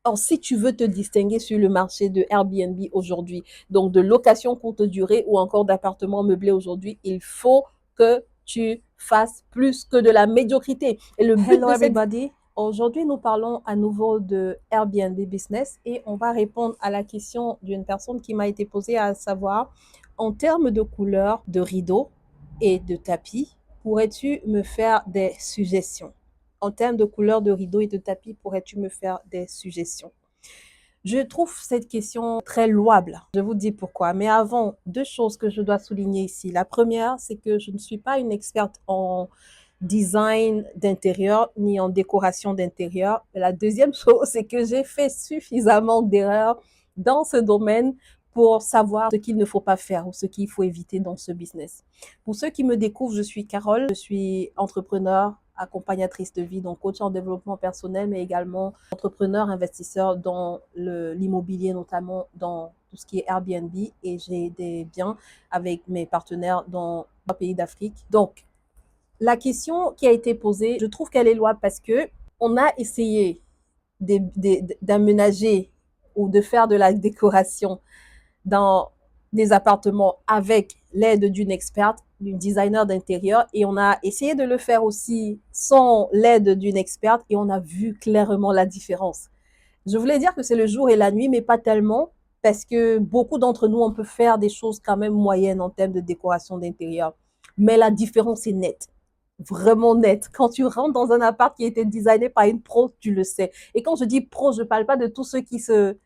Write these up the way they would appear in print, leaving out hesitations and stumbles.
Or, si tu veux te distinguer sur le marché de Airbnb aujourd'hui, donc de location courte durée ou encore d'appartements meublés aujourd'hui, il faut que tu fasses plus que de la médiocrité. Et le but Hello de cette... everybody. Aujourd'hui, nous parlons à nouveau de Airbnb Business et on va répondre à la question d'une personne qui m'a été posée, à savoir, en termes de couleur de rideaux et de tapis, pourrais-tu me faire des suggestions? En termes de couleur de rideaux et de tapis, pourrais-tu me faire des suggestions? Je trouve cette question très louable. Je vous dis pourquoi. Mais avant, deux choses que je dois souligner ici. La première, c'est que je ne suis pas une experte en design d'intérieur ni en décoration d'intérieur. La deuxième chose, c'est que j'ai fait suffisamment d'erreurs dans ce domaine pour savoir ce qu'il ne faut pas faire ou ce qu'il faut éviter dans ce business. Pour ceux qui me découvrent, je suis Carole, je suis entrepreneur, accompagnatrice de vie, donc coach en développement personnel, mais également entrepreneur, investisseur dans l'immobilier, notamment dans tout ce qui est Airbnb, et j'ai des biens avec mes partenaires dans 3 pays d'Afrique. Donc, la question qui a été posée, je trouve qu'elle est louable parce que on a essayé d'aménager ou de faire de la décoration dans des appartements avec l'aide d'une experte, d'une designer d'intérieur, et on a essayé de le faire aussi sans l'aide d'une experte et on a vu clairement la différence. Je voulais dire que c'est le jour et la nuit, mais pas tellement, parce que beaucoup d'entre nous, on peut faire des choses quand même moyennes en termes de décoration d'intérieur. Mais la différence est nette, vraiment nette. Quand tu rentres dans un appart qui a été designé par une pro, tu le sais. Et quand je dis pro, je ne parle pas de tous ceux qui se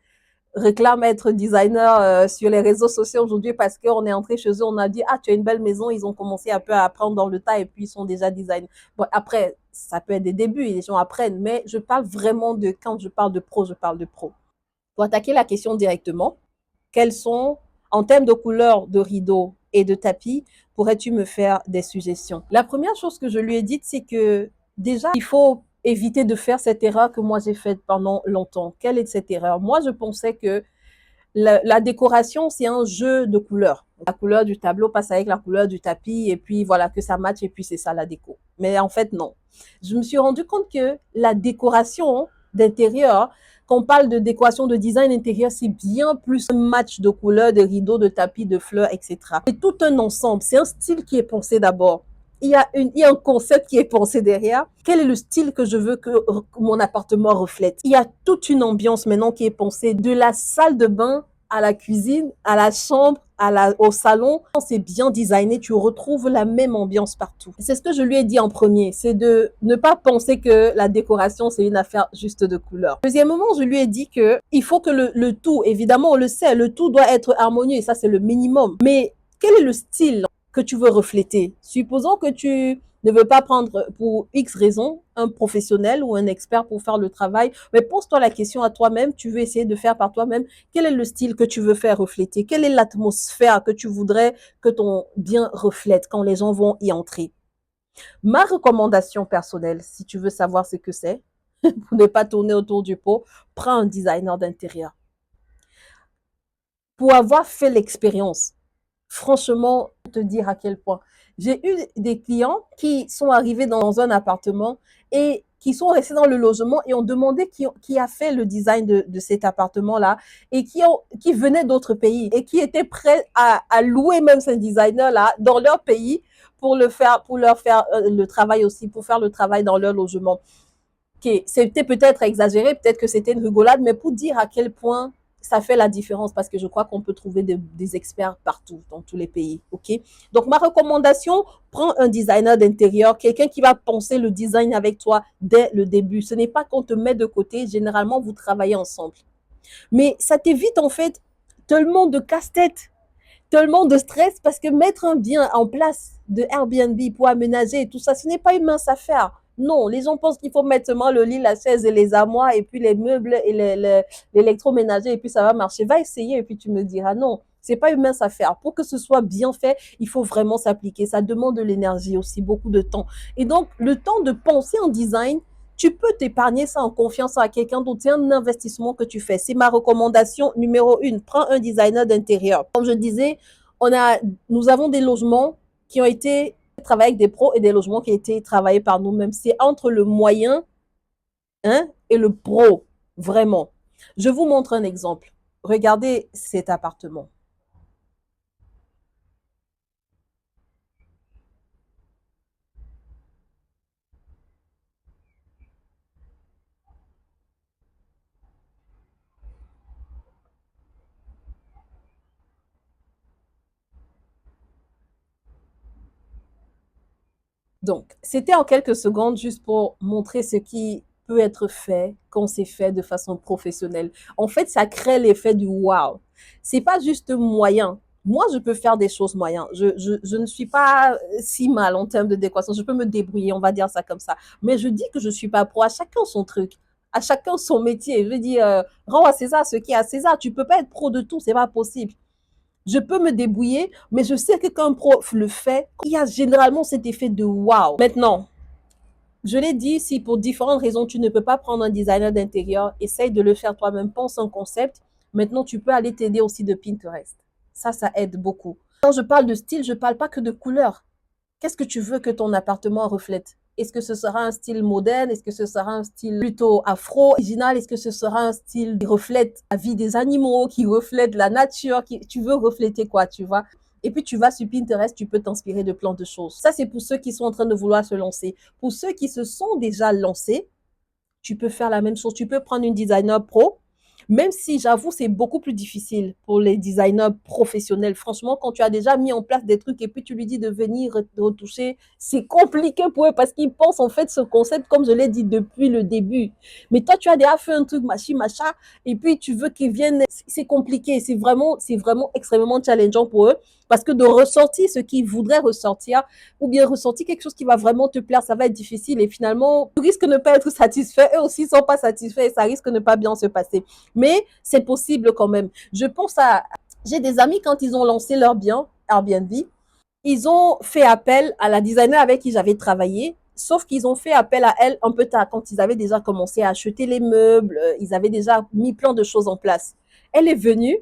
réclament être designer sur les réseaux sociaux aujourd'hui parce qu'on est entré chez eux, on a dit, ah, tu as une belle maison, ils ont commencé un peu à apprendre dans le tas et puis ils sont déjà designers. Bon, après, ça peut être des débuts et les gens apprennent, mais je parle vraiment de, quand je parle de pro, je parle de pro. Pour attaquer la question directement, quels sont, en termes de couleurs de rideaux et de tapis, pourrais-tu me faire des suggestions? La première chose que je lui ai dite, c'est que déjà, il faut éviter de faire cette erreur que moi j'ai faite pendant longtemps. Quelle est cette erreur? Moi, je pensais que la décoration, c'est un jeu de couleurs. La couleur du tableau passe avec la couleur du tapis et puis voilà que ça matche et puis c'est ça la déco. Mais en fait, non. Je me suis rendu compte que la décoration d'intérieur, quand on parle de décoration de design intérieur, c'est bien plus un match de couleurs, de rideaux, de tapis, de fleurs, etc. C'est tout un ensemble. C'est un style qui est pensé d'abord. Il y a un concept qui est pensé derrière. Quel est le style que je veux que mon appartement reflète? Il y a toute une ambiance maintenant qui est pensée de la salle de bain à la cuisine, à la chambre, au salon. Quand c'est bien designé, tu retrouves la même ambiance partout. C'est ce que je lui ai dit en premier, c'est de ne pas penser que la décoration, c'est une affaire juste de couleurs. Deuxièmement, je lui ai dit que il faut que le tout, évidemment, on le sait, le tout doit être harmonieux et ça, c'est le minimum. Mais quel est le style que tu veux refléter? Supposons que tu ne veux pas prendre pour X raison un professionnel ou un expert pour faire le travail, mais pose-toi la question à toi-même, tu veux essayer de faire par toi-même, quel est le style que tu veux faire refléter? Quelle est l'atmosphère que tu voudrais que ton bien reflète quand les gens vont y entrer? Ma recommandation personnelle, si tu veux savoir ce que c'est, pour ne pas tourner autour du pot, prends un designer d'intérieur. Pour avoir fait l'expérience, franchement, te dire à quel point. J'ai eu des clients qui sont arrivés dans un appartement et qui sont restés dans le logement et ont demandé qui a fait le design de cet appartement-là et qui venaient d'autres pays et qui étaient prêts à louer même ce designer-là dans leur pays pour leur faire le travail aussi, pour faire le travail dans leur logement. Okay. C'était peut-être exagéré, peut-être que c'était une rigolade, mais pour dire à quel point ça fait la différence parce que je crois qu'on peut trouver des experts partout, dans tous les pays. Ok. Donc, ma recommandation, prends un designer d'intérieur, quelqu'un qui va penser le design avec toi dès le début. Ce n'est pas qu'on te met de côté. Généralement, vous travaillez ensemble. Mais ça t'évite, en fait, tellement de casse-tête, tellement de stress parce que mettre un bien en place de Airbnb pour aménager et tout ça, ce n'est pas une mince affaire. Non, les gens pensent qu'il faut mettre seulement le lit, la chaise et les armoires et puis les meubles et l'électroménager et puis ça va marcher. Va essayer et puis tu me diras non. C'est pas une mince affaire. Pour que ce soit bien fait, il faut vraiment s'appliquer. Ça demande de l'énergie aussi, beaucoup de temps. Et donc, le temps de penser en design, tu peux t'épargner ça en confiance à quelqu'un d'autre. C'est un investissement que tu fais. C'est ma recommandation numéro 1. Prends un designer d'intérieur. Comme je disais, nous avons des logements qui ont été travaillés avec des pros et des logements qui ont été travaillés par nous-mêmes. C'est entre le moyen et le pro, vraiment. Je vous montre un exemple. Regardez cet appartement. Donc, c'était en quelques secondes juste pour montrer ce qui peut être fait quand c'est fait de façon professionnelle. En fait, ça crée l'effet du wow. C'est pas juste moyen. Moi, je peux faire des choses moyennes. Je ne suis pas si mal en termes de décoration. Je peux me débrouiller, on va dire ça comme ça. Mais je dis que je suis pas pro. À chacun son truc. À chacun son métier. Je veux dire, rends à César ce qui est à César. Tu peux pas être pro de tout. C'est pas possible. Je peux me débrouiller, mais je sais que quand un prof le fait, il y a généralement cet effet de wow. Maintenant, je l'ai dit, si pour différentes raisons tu ne peux pas prendre un designer d'intérieur, essaye de le faire toi-même, pense un concept. Maintenant, tu peux aller t'aider aussi de Pinterest. Ça aide beaucoup. Quand je parle de style, je ne parle pas que de couleur. Qu'est-ce que tu veux que ton appartement reflète? Est-ce que ce sera un style moderne? Est-ce que ce sera un style plutôt afro, original? Est-ce que ce sera un style qui reflète la vie des animaux, qui reflète la nature? Tu veux refléter quoi, tu vois? Et puis tu vas sur Pinterest, tu peux t'inspirer de plein de choses. Ça, c'est pour ceux qui sont en train de vouloir se lancer. Pour ceux qui se sont déjà lancés, tu peux faire la même chose. Tu peux prendre une designer pro, même si j'avoue, c'est beaucoup plus difficile pour les designers professionnels. Franchement, quand tu as déjà mis en place des trucs et puis tu lui dis de venir retoucher, c'est compliqué pour eux parce qu'ils pensent en fait ce concept, comme je l'ai dit depuis le début. Mais toi, tu as déjà fait un truc, machin, et puis tu veux qu'ils viennent, c'est compliqué. C'est vraiment extrêmement challengeant pour eux parce que de ressortir ce qu'ils voudraient ressortir, ou bien ressortir quelque chose qui va vraiment te plaire, ça va être difficile et finalement, tu risques de ne pas être satisfait, eux aussi ne sont pas satisfaits et ça risque de ne pas bien se passer. Mais c'est possible quand même. Je pense à, j'ai des amis quand ils ont lancé leur bien, Airbnb, ils ont fait appel à la designer avec qui j'avais travaillé, sauf qu'ils ont fait appel à elle un peu tard, quand ils avaient déjà commencé à acheter les meubles, ils avaient déjà mis plein de choses en place. Elle est venue,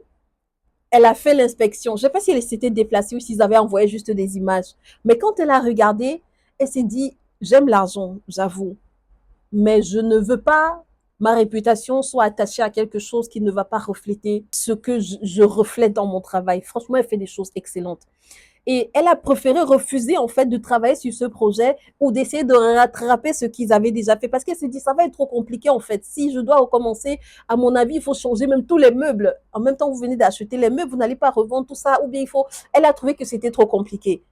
elle a fait l'inspection. Je ne sais pas si elle s'était déplacée ou s'ils avaient envoyé juste des images. Mais quand elle a regardé, elle s'est dit, j'aime l'argent, j'avoue, mais je ne veux pas ma réputation soit attachée à quelque chose qui ne va pas refléter ce que je reflète dans mon travail. Franchement, elle fait des choses excellentes. Et elle a préféré refuser en fait de travailler sur ce projet ou d'essayer de rattraper ce qu'ils avaient déjà fait parce qu'elle s'est dit ça va être trop compliqué en fait. Si je dois recommencer, à mon avis, il faut changer même tous les meubles. En même temps, vous venez d'acheter les meubles, vous n'allez pas revendre tout ça ou bien il faut. Elle a trouvé que c'était trop compliqué.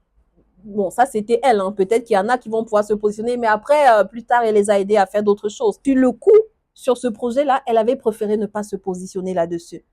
Bon, ça c'était elle. Hein. Peut-être qu'il y en a qui vont pouvoir se positionner, mais après, plus tard, elle les a aidés à faire d'autres choses. Puis le coup sur ce projet-là, elle avait préféré ne pas se positionner là-dessus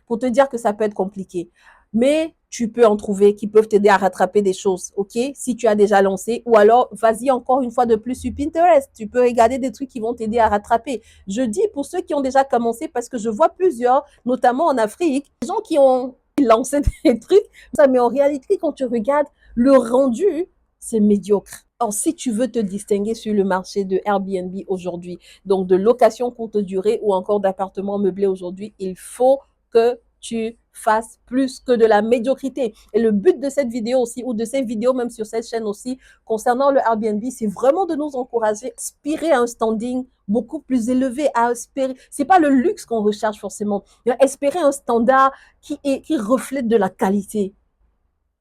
pour te dire que ça peut être compliqué. Mais tu peux en trouver qui peuvent t'aider à rattraper des choses, ok? Si tu as déjà lancé, ou alors vas-y encore une fois de plus sur Pinterest. Tu peux regarder des trucs qui vont t'aider à rattraper. Je dis pour ceux qui ont déjà commencé parce que je vois plusieurs, notamment en Afrique, des gens qui ont lancé des trucs, mais en réalité, quand tu regardes le rendu, c'est médiocre. Alors, si tu veux te distinguer sur le marché de Airbnb aujourd'hui, donc de location courte durée ou encore d'appartements meublés aujourd'hui, il faut que tu fasses plus que de la médiocrité. Et le but de cette vidéo aussi, ou de ces vidéos même sur cette chaîne aussi, concernant le Airbnb, c'est vraiment de nous encourager à aspirer à un standing beaucoup plus élevé, à espérer, c'est pas le luxe qu'on recherche forcément, mais à espérer un standard qui reflète de la qualité.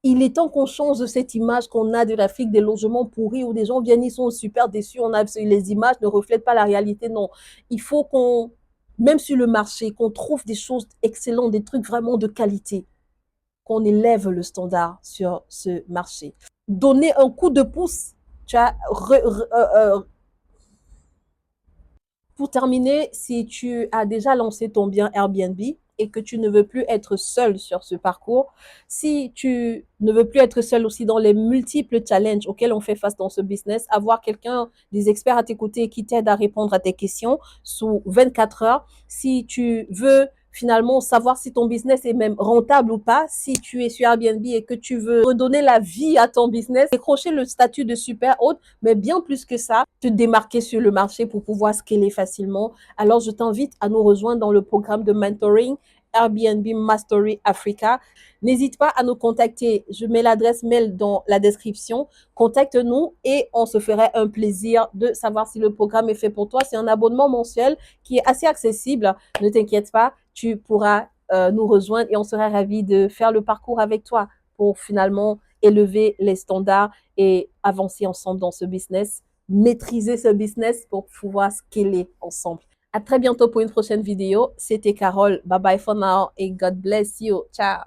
Il est temps qu'on change de cette image qu'on a de l'Afrique des logements pourris où des gens viennent, ils sont super déçus, on a, les images ne reflètent pas la réalité. Non, il faut qu'on, même sur le marché, qu'on trouve des choses excellentes, des trucs vraiment de qualité, qu'on élève le standard sur ce marché. Donner un coup de pouce, tu as, pour terminer, si tu as déjà lancé ton bien Airbnb et que tu ne veux plus être seul sur ce parcours, si tu ne veux plus être seul aussi dans les multiples challenges auxquels on fait face dans ce business, avoir quelqu'un, des experts à tes côtés qui t'aident à répondre à tes questions sous 24 heures, si tu veux finalement savoir si ton business est même rentable ou pas, si tu es sur Airbnb et que tu veux redonner la vie à ton business, décrocher le statut de super hôte, mais bien plus que ça, te démarquer sur le marché pour pouvoir scaler facilement. Alors, je t'invite à nous rejoindre dans le programme de mentoring Airbnb Mastery Africa. N'hésite pas à nous contacter. Je mets l'adresse mail dans la description. Contacte-nous et on se ferait un plaisir de savoir si le programme est fait pour toi. C'est un abonnement mensuel qui est assez accessible. Ne t'inquiète pas, tu pourras nous rejoindre et on serait ravis de faire le parcours avec toi pour finalement élever les standards et avancer ensemble dans ce business, maîtriser ce business pour pouvoir scaler ensemble. À très bientôt pour une prochaine vidéo. C'était Carole. Bye bye for now et God bless you. Ciao.